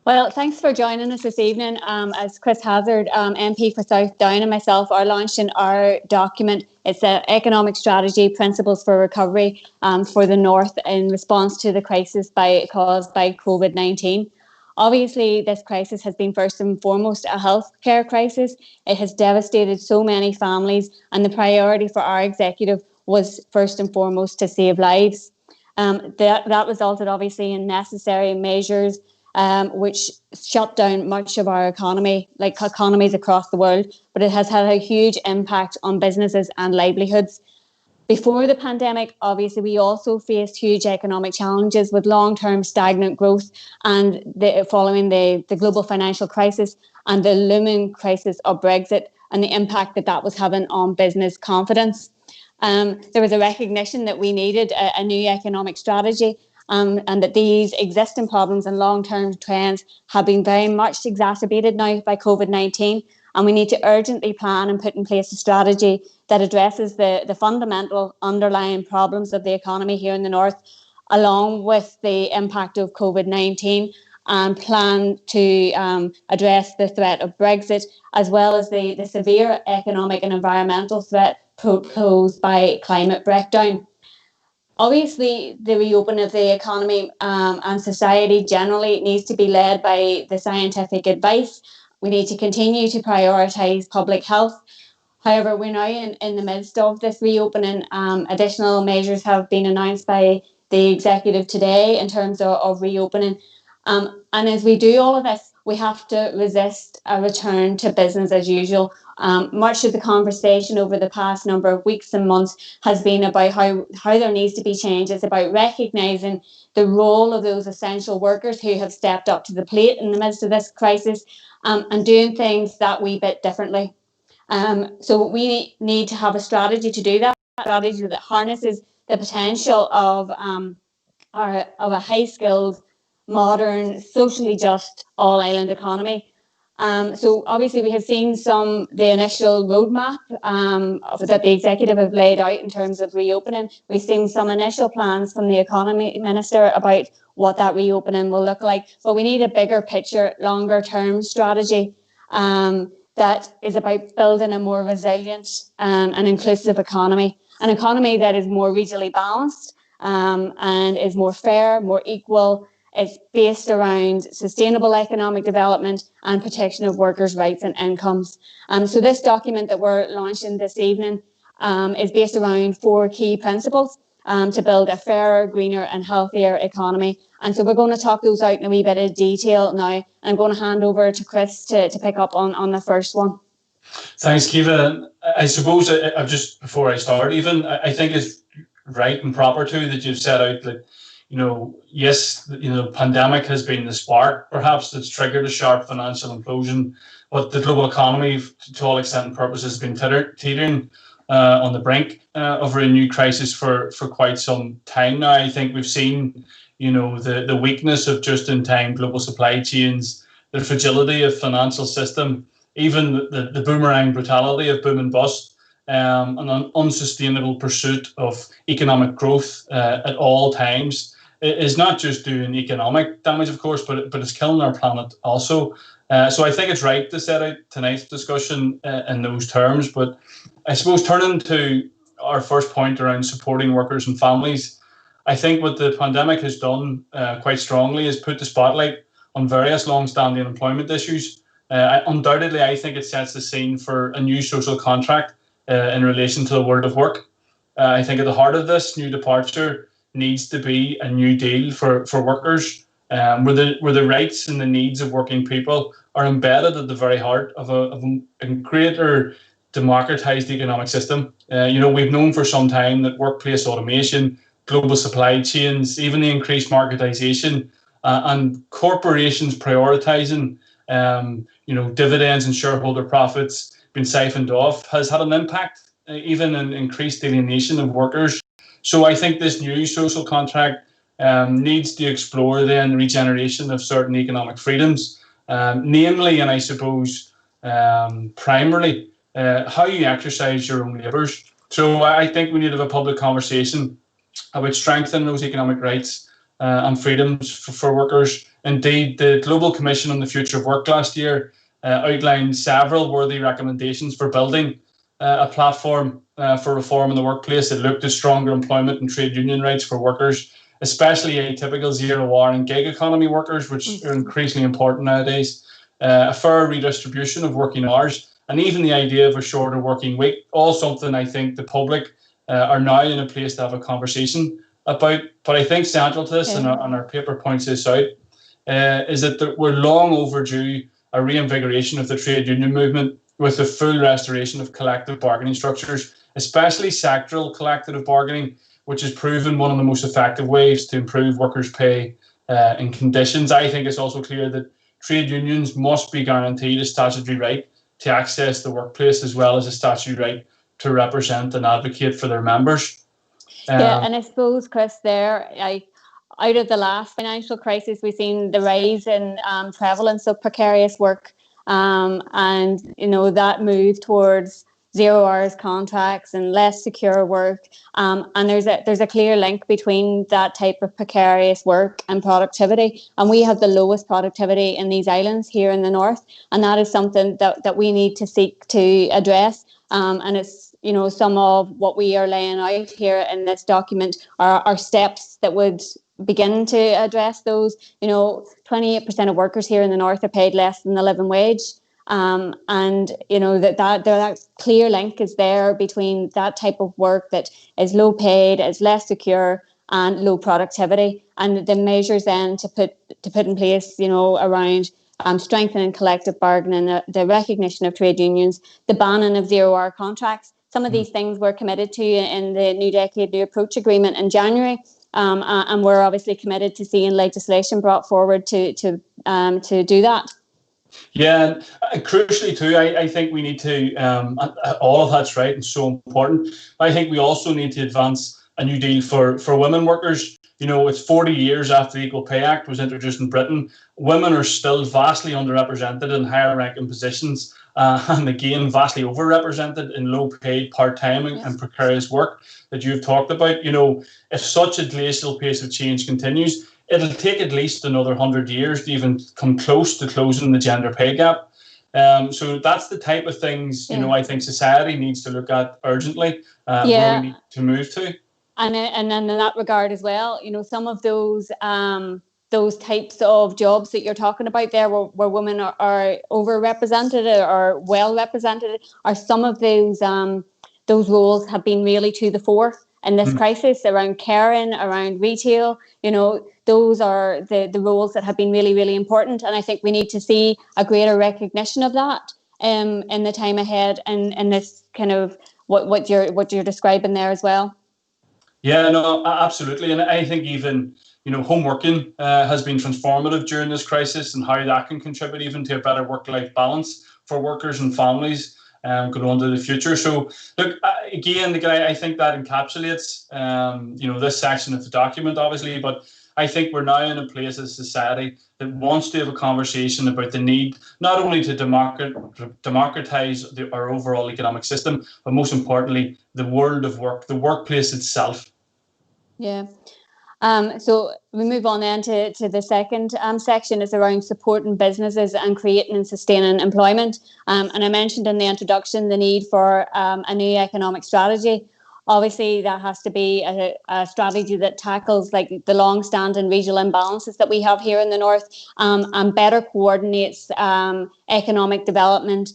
Well, thanks for joining us this evening. As Chris Hazzard, MP for South Down, and myself are launching our document. It's the Economic Strategy Principles for Recovery for the North in response to the crisis caused by COVID-19. Obviously, this crisis has been first and foremost a healthcare crisis. It has devastated so many families, and the priority for our executive was first and foremost to save lives. That resulted obviously in necessary measures which shut down much of our economy, like economies across the world, but it has had a huge impact on businesses and livelihoods. Before the pandemic, obviously, we also faced huge economic challenges with long-term stagnant growth and following the global financial crisis and the looming crisis of Brexit and the impact that was having on business confidence. There was a recognition that we needed a new economic strategy, and that these existing problems and long-term trends have been very much exacerbated now by COVID-19. And we need to urgently plan and put in place a strategy that addresses the fundamental underlying problems of the economy here in the North, along with the impact of COVID-19, and plan to address the threat of Brexit, as well as the severe economic and environmental threat posed by climate breakdown. Obviously, the reopening of the economy and society generally needs to be led by the scientific advice. We need to continue to prioritise public health. However, we're now in the midst of this reopening. Additional measures have been announced by the executive today in terms of reopening. And as we do all of this, we have to resist a return to business as usual. Much of the conversation over the past number of weeks and months has been about how there needs to be change. It's about recognising the role of those essential workers who have stepped up to the plate in the midst of this crisis, and doing things that wee bit differently. So we need to have a strategy to do that, a strategy that harnesses the potential of a high-skilled, modern, socially just all-island economy. So obviously we have seen the initial roadmap that the executive have laid out in terms of reopening. We've seen some initial plans from the economy minister about what that reopening will look like, but we need a bigger picture, longer term strategy that is about building a more resilient and inclusive economy, an economy that is more regionally balanced and is more fair, more equal. It's based around sustainable economic development and protection of workers' rights and incomes. So this document that we're launching this evening is based around 4 key principles to build a fairer, greener and healthier economy. And so we're going to talk those out in a wee bit of detail now. And I'm going to hand over to Chris to pick up on the first one. Thanks, Caoimhe. I suppose I've just, before I start even, I think it's right and proper too that you've set out that, yes, the pandemic has been the spark, perhaps, that's triggered a sharp financial implosion, but the global economy, to all extent and purpose, has been teetering on the brink of a new crisis for quite some time now. I think we've seen, the weakness of just-in-time global supply chains, the fragility of financial system, even the boomerang brutality of boom and bust, an unsustainable pursuit of economic growth at all times. Is not just doing economic damage, of course, but it's killing our planet also. So I think it's right to set out tonight's discussion in those terms. But I suppose turning to our first point around supporting workers and families, I think what the pandemic has done quite strongly is put the spotlight on various long-standing employment issues. Undoubtedly, I think it sets the scene for a new social contract in relation to the world of work. I think at the heart of this new departure needs to be a new deal for workers, where the rights and the needs of working people are embedded at the very heart of a greater democratized economic system. We've known for some time that workplace automation, global supply chains, even the increased marketization and corporations prioritizing dividends and shareholder profits being siphoned off has had an impact, even in increased alienation of workers. So I think this new social contract needs to explore then the regeneration of certain economic freedoms, namely, and I suppose primarily, how you exercise your own labours. So I think we need to have a public conversation about strengthening those economic rights and freedoms for workers. Indeed, the Global Commission on the Future of Work last year outlined several worthy recommendations for building a platform for reform in the workplace that looked at stronger employment and trade union rights for workers, especially atypical zero-hour and gig economy workers, which are increasingly important nowadays, a fair redistribution of working hours, and even the idea of a shorter working week, all something I think the public are now in a place to have a conversation about. But I think central to this, and our paper points this out, is that we're long overdue a reinvigoration of the trade union movement with the full restoration of collective bargaining structures, especially sectoral collective bargaining, which has proven one of the most effective ways to improve workers' pay and conditions. I think it's also clear that trade unions must be guaranteed a statutory right to access the workplace, as well as a statutory right to represent and advocate for their members. And I suppose, Chris, out of the last financial crisis, we've seen the rise in prevalence of precarious work, and that move towards 0 hours contracts and less secure work. And there's a clear link between that type of precarious work and productivity. And we have the lowest productivity in these islands here in the north, and that is something that we need to seek to address. And it's some of what we are laying out here in this document are steps that would begin to address those. 28% of workers here in the north are paid less than the living wage. And that clear link is there between that type of work that is low paid, is less secure, and low productivity, and the measures then to put in place, around strengthening collective bargaining, the recognition of trade unions, the banning of 0 hour contracts. Some of these things were committed to in the New Decade New Approach Agreement in January, and we're obviously committed to seeing legislation brought forward to do that. Yeah, and crucially too, I think we need to, all of that's right and so important. I think we also need to advance a new deal for women workers. It's 40 years after the Equal Pay Act was introduced in Britain. Women are still vastly underrepresented in higher ranking positions, and again, vastly overrepresented in low paid, part-time and precarious work that you've talked about. If such a glacial pace of change continues, it'll take at least another 100 years to even come close to closing the gender pay gap. So that's the type of things, I think society needs to look at urgently, where we need to move to. And in that regard as well, some of those types of jobs that you're talking about there, where women are overrepresented or well represented, are some of those roles have been really to the fore in this crisis, around caring, around retail. Those are the roles that have been really, really important. And I think we need to see a greater recognition of that in the time ahead, and this kind of what you're describing there as well. Yeah, no, absolutely. And I think even, home working has been transformative during this crisis, and how that can contribute even to a better work-life balance for workers and families going on to the future. So, look, again, I think that encapsulates, this section of the document, obviously, but I think we're now in a place as a society that wants to have a conversation about the need not only to democratize our overall economic system, but most importantly, the world of work, the workplace itself. Yeah. So we move on then to the second section. Is around supporting businesses and creating and sustaining employment. And I mentioned in the introduction the need for a new economic strategy. Obviously, that has to be a strategy that tackles the long-standing regional imbalances that we have here in the north, and better coordinates economic development,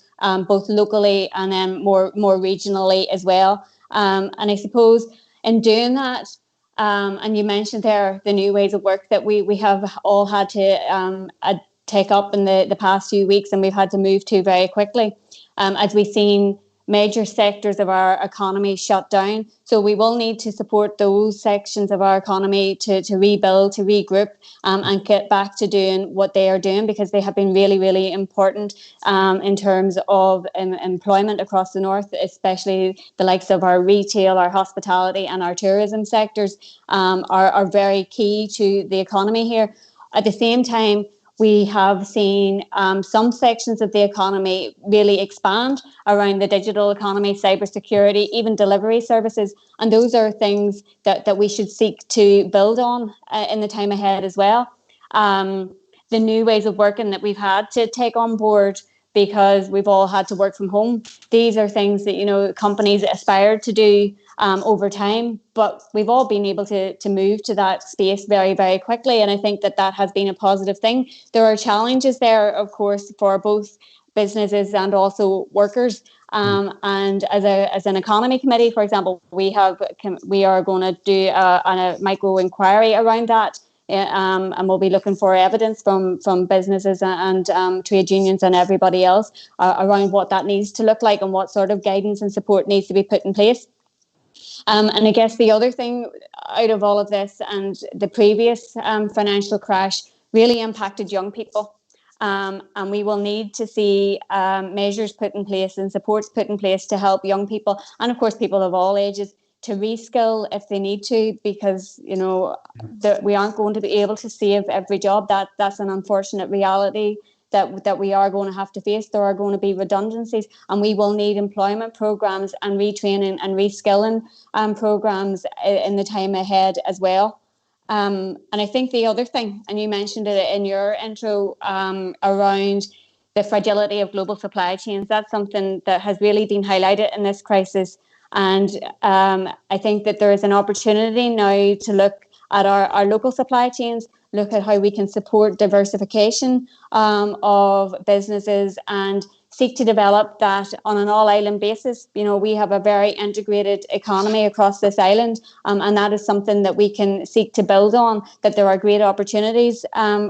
both locally and then more regionally as well. And I suppose in doing that, and you mentioned there the new ways of work that we have all had to take up in the past few weeks, and we've had to move to very quickly, as we've seen major sectors of our economy shut down. So we will need to support those sections of our economy to rebuild, to regroup, and get back to doing what they are doing, because they have been really, really important in terms of employment across the north, especially the likes of our retail, our hospitality and our tourism sectors are very key to the economy here. At the same time, We have seen some sections of the economy really expand around the digital economy, cybersecurity, even delivery services. And those are things that we should seek to build on in the time ahead as well. The new ways of working that we've had to take on board because we've all had to work from home. These are things that, companies aspire to do over time, but we've all been able to move to that space very, very quickly. And I think that has been a positive thing. There are challenges there, of course, for both businesses and also workers. And as an economy committee, for example, we are going to do a micro inquiry around that. And we'll be looking for evidence from businesses and trade unions and everybody else around what that needs to look like and what sort of guidance and support needs to be put in place. And I guess the other thing out of all of this, and the previous financial crash really impacted young people. And we will need to see measures put in place and supports put in place to help young people, and of course people of all ages, to reskill if they need to, because we aren't going to be able to save every job. That's an unfortunate reality that we are going to have to face. There are going to be redundancies, and we will need employment programs and retraining and reskilling programs in the time ahead as well. And I think the other thing, and you mentioned it in your intro, around the fragility of global supply chains, that's something that has really been highlighted in this crisis. And I think that there is an opportunity now to look at our local supply chains, look at how we can support diversification of businesses and seek to develop that on an all-island basis. We have a very integrated economy across this island, and that is something that we can seek to build on, that there are great opportunities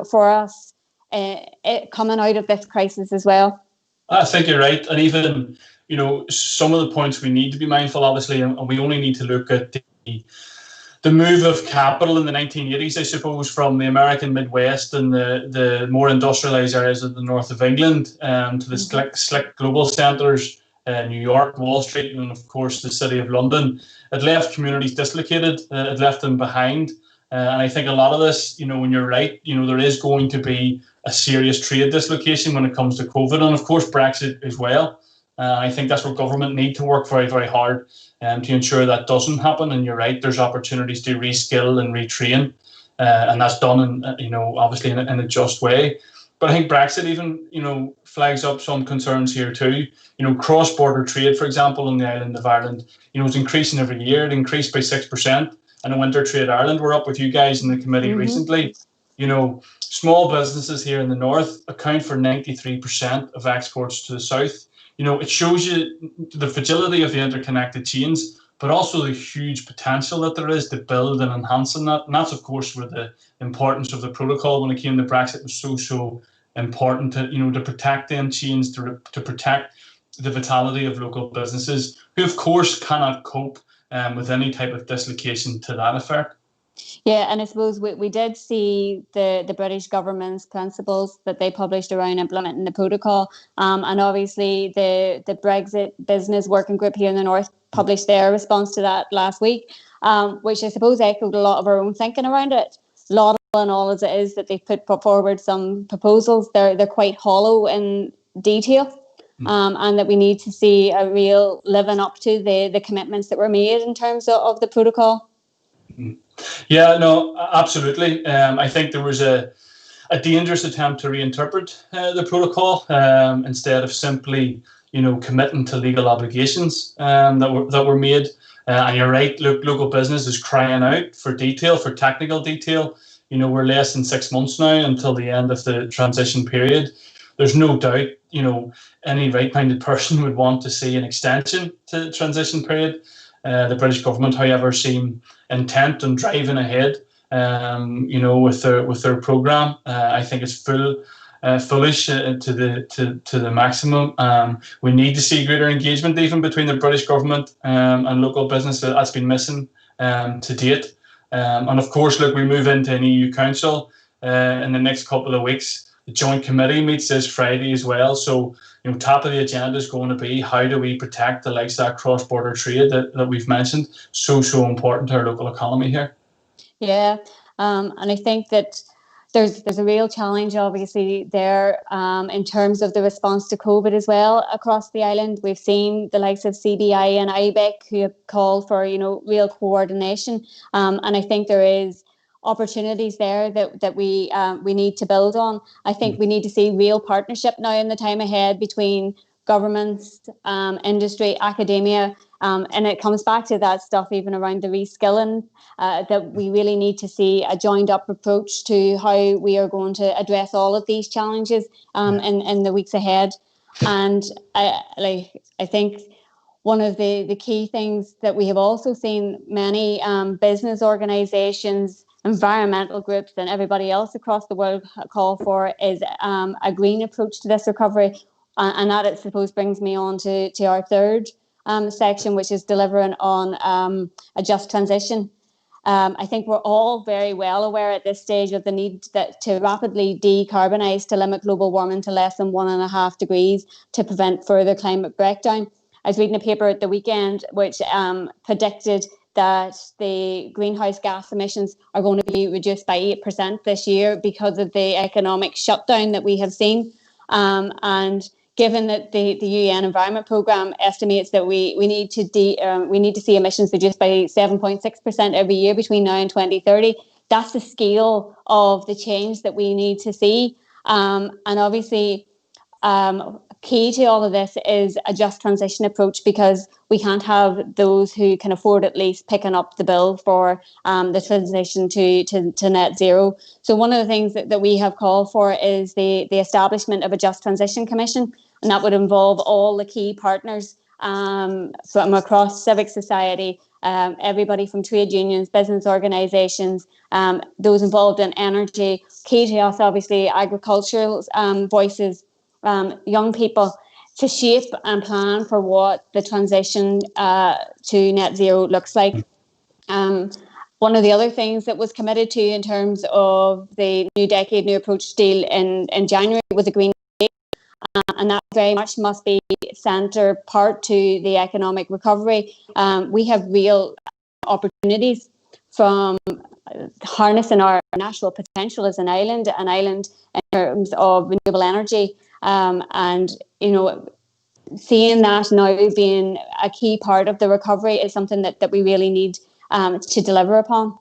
for us coming out of this crisis as well. I think you're right. And even, some of the points we need to be mindful, obviously, and we only need to look at the move of capital in the 1980s, I suppose, from the American Midwest and the more industrialised areas of the north of England to the slick global centres, New York, Wall Street, and of course the city of London. It left communities dislocated. It left them behind. And I think a lot of this, when you're right, there is going to be a serious trade dislocation when it comes to COVID, and of course Brexit as well. I think that's where government need to work very, very hard to ensure that doesn't happen. And you're right, there's opportunities to reskill and retrain, and that's done in, obviously in a just way. But I think Brexit even, flags up some concerns here too. Cross-border trade, for example, on the island of Ireland, is increasing every year. It increased by 6%. And in Winter Trade Ireland, we're up with you guys in the committee recently. Small businesses here in the north account for 93% of exports to the south. It shows you the fragility of the interconnected chains, but also the huge potential that there is to build and enhance on that. And that's, of course, where the importance of the protocol when it came to Brexit was so important to protect them chains, to protect the vitality of local businesses, who, of course, cannot cope with any type of dislocation to that effect. Yeah, and I suppose we did see the British government's principles that they published around implementing the protocol. And obviously the Brexit Business Working Group here in the North published their response to that last week, which I suppose echoed a lot of our own thinking around it. Laudable and all as it is that they've put forward some proposals, they're quite hollow in detail. And that we need to see a real living up to the commitments that were made in terms of the protocol. Yeah, no, absolutely. I think there was a dangerous attempt to reinterpret the protocol instead of simply, committing to legal obligations that were made. And you're right. Look, local business is crying out for detail, for technical detail. We're less than 6 months now until the end of the transition period. There's no doubt, any right-minded person would want to see an extension to the transition period. The British government, however, seem intent on driving ahead, with their programme. I think it's foolish to the maximum. We need to see greater engagement even between the British government and local business. That's been missing to date. And of course, look, we move into an EU Council in the next couple of weeks. The Joint Committee meets this Friday as well. So, top of the agenda is going to be how do we protect the likes of that cross-border trade that we've mentioned. So important to our local economy here. Yeah, and I think that there's a real challenge, obviously, there in terms of the response to COVID as well across the island. We've seen the likes of CBI and IBEC who have called for, real coordination, and I think there is opportunities there that we need to build on. I think we need to see real partnership now in the time ahead between governments, industry, academia, and it comes back to that stuff even around the reskilling, that we really need to see a joined up approach to how we are going to address all of these challenges in the weeks ahead. And I think one of the key things that we have also seen many business organisations, environmental groups and everybody else across the world call for is a green approach to this recovery. And that, I suppose, brings me on to our third section, which is delivering on a just transition. I think we're all very well aware at this stage of the need to rapidly decarbonise to limit global warming to less than 1.5 degrees to prevent further climate breakdown. I was reading a paper at the weekend which predicted that the greenhouse gas emissions are going to be reduced by 8% this year because of the economic shutdown that we have seen. And given that the UN Environment Programme estimates that we need to see emissions reduced by 7.6% every year between now and 2030, that's the scale of the change that we need to see. And obviously, key to all of this is a just transition approach, because we can't have those who can afford at least picking up the bill for the transition to net zero. So one of the things that we have called for is the establishment of a Just Transition Commission, and that would involve all the key partners from across civic society, everybody from trade unions, business organisations, those involved in energy, key to us obviously agricultural voices, young people, to shape and plan for what the transition to net zero looks like. One of the other things that was committed to in terms of the New Decade, New Approach deal in January was a Green Deal, and that very much must be centre part to the economic recovery. We have real opportunities from harnessing our natural potential as an island in terms of renewable energy. And seeing that now being a key part of the recovery is something that we really need to deliver upon.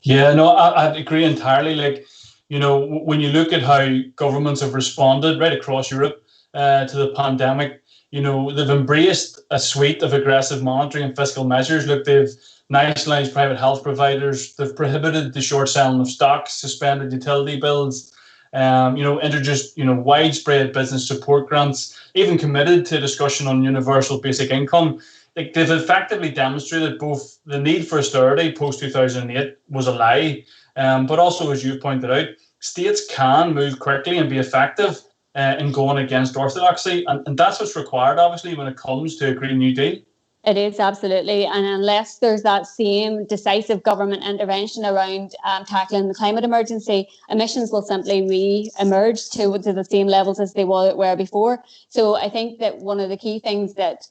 Yeah, no, I agree entirely. When you look at how governments have responded right across Europe to the pandemic, they've embraced a suite of aggressive monetary and fiscal measures. Look, they've nationalised private health providers, they've prohibited the short selling of stocks, suspended utility bills, introduced widespread business support grants, even committed to a discussion on universal basic income. They've effectively demonstrated both the need for austerity post 2008 was a lie, but also, as you pointed out, states can move quickly and be effective in going against orthodoxy, and that's what's required, obviously, when it comes to a Green New Deal. It is, absolutely. And unless there's that same decisive government intervention around tackling the climate emergency, emissions will simply re-emerge to the same levels as they were before. So I think that one of the key things that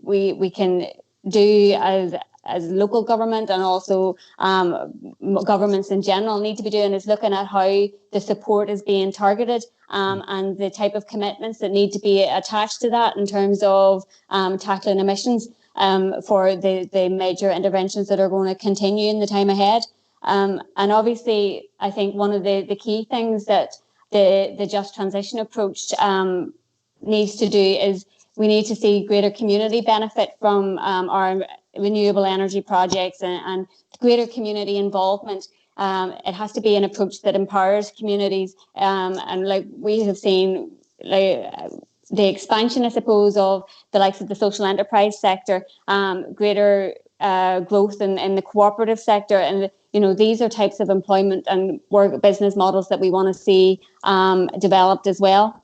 we can do as local government and also governments in general need to be doing is looking at how the support is being targeted and the type of commitments that need to be attached to that in terms of tackling emissions for the major interventions that are going to continue in the time ahead. And obviously, I think one of the key things that the Just Transition approach needs to do is we need to see greater community benefit from our renewable energy projects and greater community involvement. It has to be an approach that empowers communities, and like we have seen, the expansion, I suppose, of the likes of the social enterprise sector, greater growth in the cooperative sector, and these are types of employment and work business models that we want to see developed as well.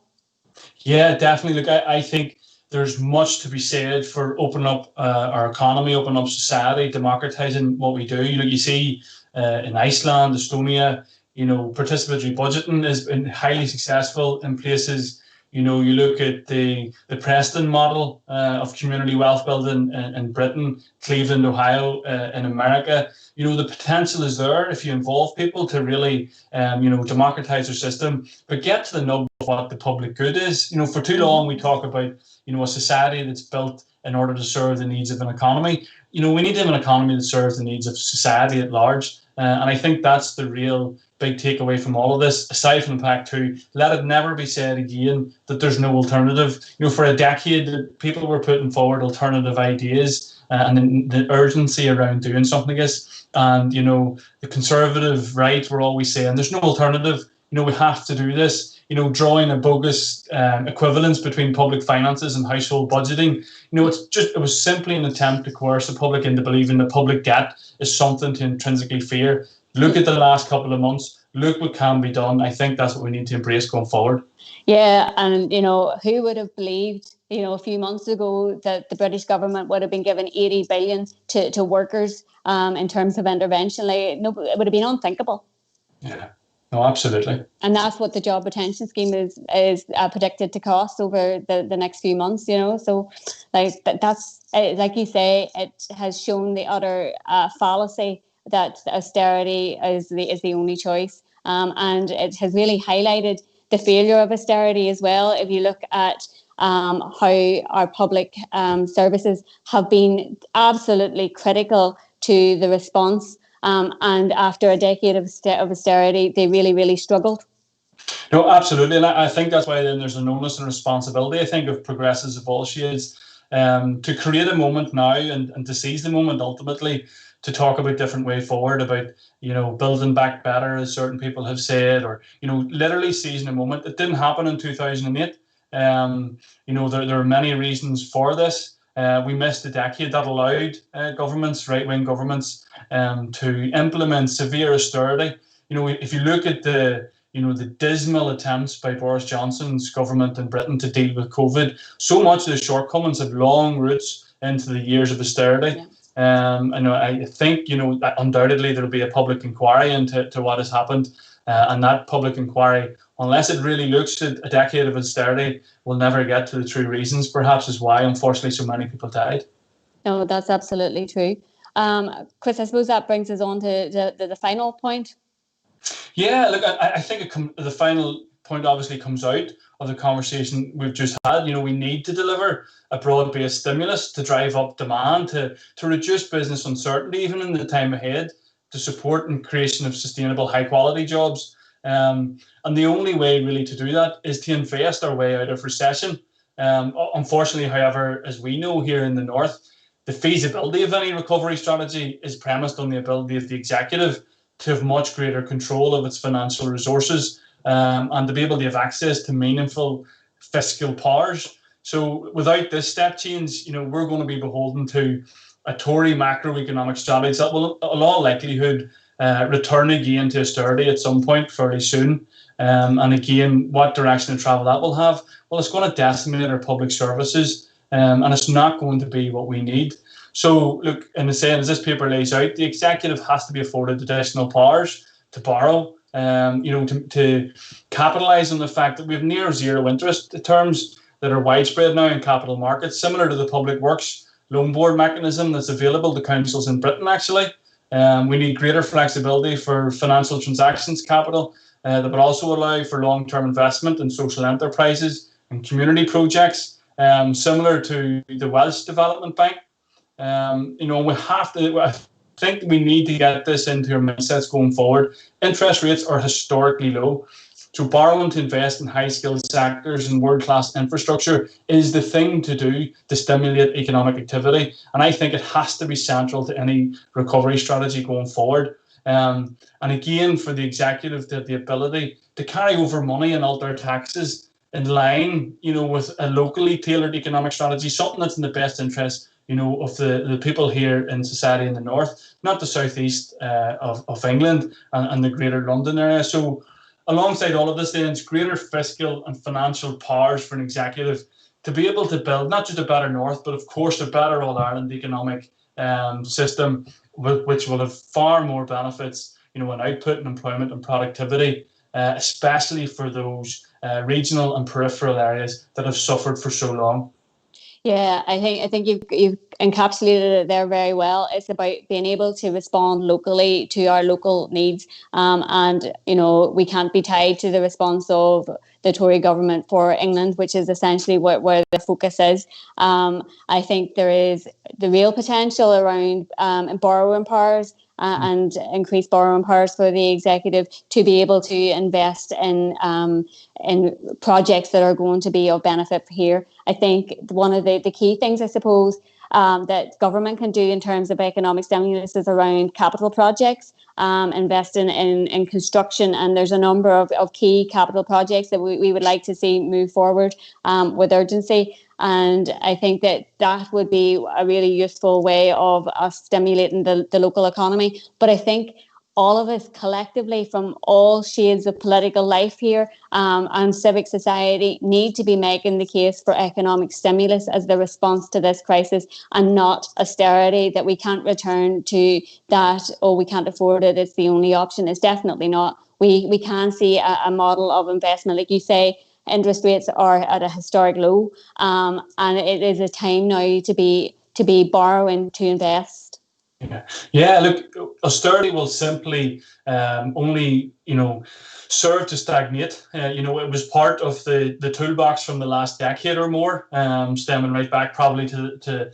Yeah, definitely. Look, I think there's much to be said for opening up our economy, opening up society, democratizing what we do. You see in Iceland, Estonia, participatory budgeting has been highly successful in places, You know, you look at the Preston model of community wealth building in Britain, Cleveland, Ohio, in America. You know, the potential is there if you involve people to really, you know, democratize their system, but get to the nub of what the public good is. You know, for too long we talk about, you know, a society that's built in order to serve the needs of an economy. You know, we need to have an economy that serves the needs of society at large. And I think that's the real big takeaway from all of this, aside from the fact too, let it never be said again that there's no alternative. You know, for a decade, people were putting forward alternative ideas and the urgency around doing something like this. And, you know, the conservative right were always saying there's no alternative. You know, we have to do this. You know, drawing a bogus equivalence between public finances and household budgeting. You know, it was simply an attempt to coerce the public into believing that public debt is something to intrinsically fear. Look at the last couple of months. Look what can be done. I think that's what we need to embrace going forward. Yeah, and, you know, who would have believed, you know, a few months ago that the British government would have been given 80 billion to workers in terms of intervention? Like, no, it would have been unthinkable. Yeah. No, absolutely. And that's what the job retention scheme is predicted to cost over the next few months, you know. So, like, that's, like you say, it has shown the utter fallacy that austerity is the only choice. And it has really highlighted the failure of austerity as well. If you look at how our public services have been absolutely critical to the response. And after a decade of austerity, they really, really struggled. No, absolutely. And I think that's why then there's an onus and responsibility, I think, of progressives of all shades to create a moment now and to seize the moment ultimately to talk about different way forward, about, you know, building back better, as certain people have said, or, you know, literally seizing a moment. It didn't happen in 2008. You know, there are many reasons for this. We missed a decade that allowed governments, right-wing governments, to implement severe austerity. You know, if you look at the dismal attempts by Boris Johnson's government in Britain to deal with COVID, so much of the shortcomings have long roots into the years of austerity. Yeah. I think, you know, undoubtedly there will be a public inquiry into what has happened, and that public inquiry, unless it really looks at a decade of austerity, will never get to the true reasons, perhaps, is why, unfortunately, so many people died. No, that's absolutely true. Chris, I suppose that brings us on to the final point. Yeah, look, I think the final point obviously comes out of the conversation we've just had. You know, we need to deliver a broad-based stimulus to drive up demand, to reduce business uncertainty, even in the time ahead, to support and creation of sustainable, high-quality jobs. And the only way really to do that is to invest our way out of recession. Unfortunately, however, as we know here in the North, the feasibility of any recovery strategy is premised on the ability of the executive to have much greater control of its financial resources and to be able to have access to meaningful fiscal powers. So without this step change, you know, we're going to be beholden to a Tory macroeconomic strategy that will, in all likelihood, return again to austerity at some point fairly soon. And again, what direction of travel that will have? Well, it's going to decimate our public services, and it's not going to be what we need. So, look, in the saying, as this paper lays out, the executive has to be afforded additional powers to borrow, you know, to capitalise on the fact that we have near zero interest terms that are widespread now in capital markets, similar to the Public Works Loan Board mechanism that's available to councils in Britain, actually. We need greater flexibility for financial transactions capital that would also allow for long-term investment in social enterprises and community projects, similar to the Welsh Development Bank. You know, I think we need to get this into our mindsets going forward. Interest rates are historically low. So borrowing to invest in high-skilled sectors and world-class infrastructure is the thing to do to stimulate economic activity. And I think it has to be central to any recovery strategy going forward. And again, for the executive to have the ability to carry over money and alter taxes in line, you know, with a locally tailored economic strategy, something that's in the best interest, you know, of the people here in society in the north, not the southeast of England and the greater London area. So alongside all of this, then, it's greater fiscal and financial powers for an executive to be able to build not just a better north, but of course a better All-Ireland economic system, which will have far more benefits, you know, in output and employment and productivity especially for those regional and peripheral areas that have suffered for so long. Yeah, I think you've encapsulated it there very well. It's about being able to respond locally to our local needs, and we can't be tied to the response of the Tory government for England, which is essentially where the focus is. I think there is the real potential around borrowing powers. And increased borrowing powers for the executive to be able to invest in projects that are going to be of benefit here. I think one of the key things, I suppose, that government can do in terms of economic stimulus is around capital projects, investing in construction. And there's a number of key capital projects that we would like to see move forward with urgency. And I think that would be a really useful way of us stimulating the local economy. But I think all of us collectively from all shades of political life here and civic society need to be making the case for economic stimulus as the response to this crisis, and not austerity, that we can't return to that, we can't afford it, it's the only option. It's definitely not. We can see a model of investment. Like you say, interest rates are at a historic low, and it is a time now to be borrowing to invest. Yeah. Look, austerity will simply only, serve to stagnate. It was part of the toolbox from the last decade or more, stemming right back probably to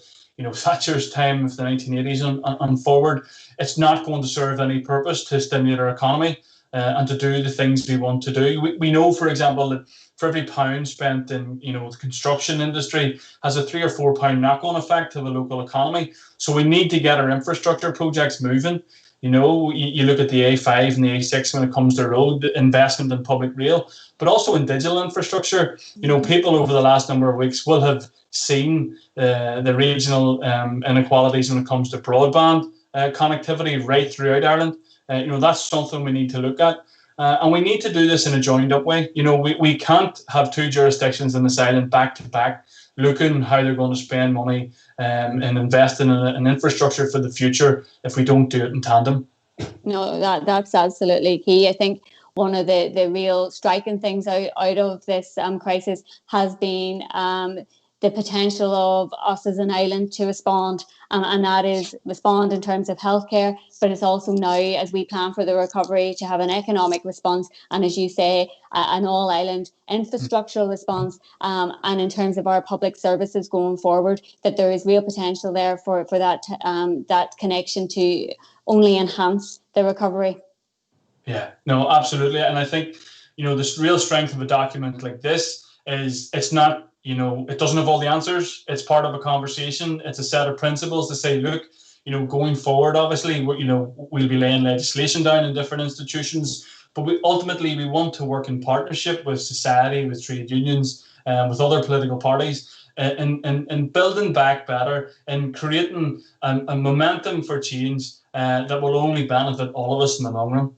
Thatcher's time of the 1980s and forward. It's not going to serve any purpose to stimulate our economy and to do the things we want to do. We know, for example, that for every pound spent in the construction industry has a £3 or £4 knock-on effect to the local economy. So we need to get our infrastructure projects moving. You look at the A5 and the A6 when it comes to road investment and public rail, but also in digital infrastructure. People over the last number of weeks will have seen the regional inequalities when it comes to broadband connectivity right throughout Ireland. That's something we need to look at. And we need to do this in a joined up way. We can't have two jurisdictions in this island back to back looking how they're going to spend money and invest in an infrastructure for the future if we don't do it in tandem. No, that's absolutely key. I think one of the real striking things out of this crisis has been the potential of us as an island to respond, and that is respond in terms of healthcare, but it's also now, as we plan for the recovery, to have an economic response, and as you say, an all-island infrastructural response, and in terms of our public services going forward, that there is real potential there for that connection to only enhance the recovery. Yeah, no, absolutely. And I think, the real strength of a document like this is it's not, it doesn't have all the answers. It's part of a conversation. It's a set of principles to say, look, going forward, obviously, we'll be laying legislation down in different institutions, but we want to work in partnership with society, with trade unions, with other political parties, and building back better and creating a momentum for change that will only benefit all of us in the long run.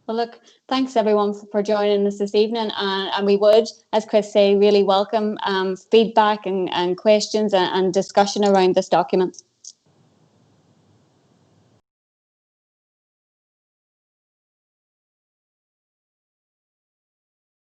Well, look, thanks everyone for joining us this evening, and we would, as Chris say, really welcome feedback and questions and discussion around this document.